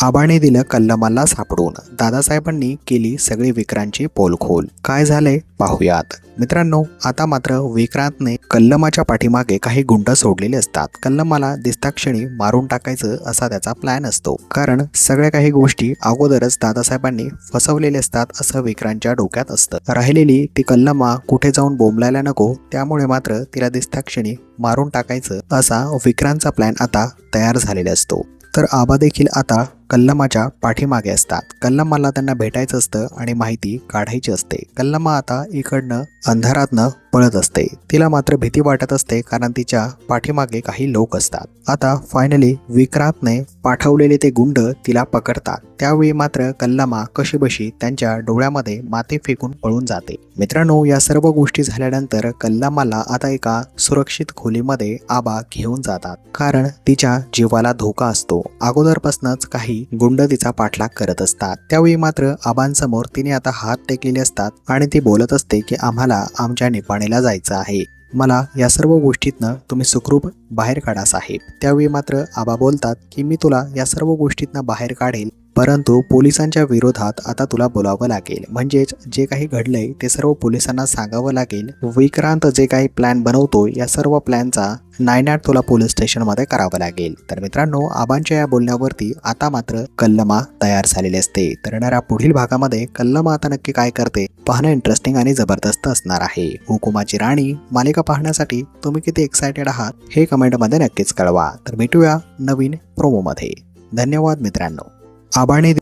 आबाने दिलं कल्लमाला सापडून, दादासाहेबांनी केली सगळी विक्रांतची पोलखोल. काय झाले पाहूयात. मित्रांनो, आता मात्र विक्रांतने कल्लमाच्या पाठीमागे काही गुंड सोडलेले असतात. कल्लमाला दिसताक्षणी मारून टाकायचं असा त्याचा प्लॅन असतो, कारण सगळ्या काही गोष्टी अगोदरच दादासाहेबांनी फसवलेले असतात असं विक्रांतच्या डोक्यात असतं. राहिलेली ती कल्लमा कुठे जाऊन बोंबलायला नको, त्यामुळे मात्र तिला दिसताक्षणी मारून टाकायचं असा विक्रांतचा प्लॅन आता तयार झालेला असतो. तर आबा देखील आता कल्लमाच्या पाठीमागे असतात. कल्लमाला त्यांना भेटायचं असतं आणि माहिती काढायची असते. कल्लमा आता इकडनं अंधारातनं पळत असते. तिला मात्र भीती वाटत असते, कारण तिच्या पाठीमागे काही लोक असतात. आता फायनली विक्रांतने पाठवलेले ते गुंड तिला पकडतात. त्यावेळी मात्र कल्लमा कशीबशी त्यांच्या डोळ्यामध्ये माती फेकून पळून जाते. मित्रांनो, या सर्व गोष्टी झाल्यानंतर कल्लमाला आता एका सुरक्षित खोलीमध्ये आबा घेऊन जातात, कारण तिच्या जीवाला धोका असतो. अगोदरपासूनच काही गुंड तिचा पाठलाग करत असतात. त्यावेळी मात्र आबांसमोर तिने आता हात टेकलेले असतात आणि ती बोलत असते की आम्हाला आमच्या निपाणीला जायचं आहे. मला या सर्व गोष्टीतनं तुम्ही सुखरूप बाहेर काढा साहेब. त्यावेळी मात्र आबा बोलतात की मी तुला या सर्व गोष्टीतनं बाहेर काढेल, परंतु पोलिसांच्या विरोधात आता तुला बोलावं लागेल. म्हणजेच जे काही घडलंय ते सर्व पोलिसांना सांगावं लागेल. विक्रांत जे काही प्लॅन बनवतो या सर्व प्लॅनचा नायनाट तुला पोलीस स्टेशनमध्ये करावं लागेल. तर मित्रांनो, आबांच्या या बोलण्यावरती आता मात्र कल्लमा तयार झालेली असते. तर येणाऱ्या पुढील भागामध्ये कल्लमा आता नक्की काय करते पाहणं इंटरेस्टिंग आणि जबरदस्त असणार आहे. हुकुमाची राणी मालिका पाहण्यासाठी तुम्ही किती एक्सायटेड आहात हे कमेंटमध्ये नक्कीच कळवा. तर भेटूया नवीन प्रोमोमध्ये. धन्यवाद मित्रांनो. आबाने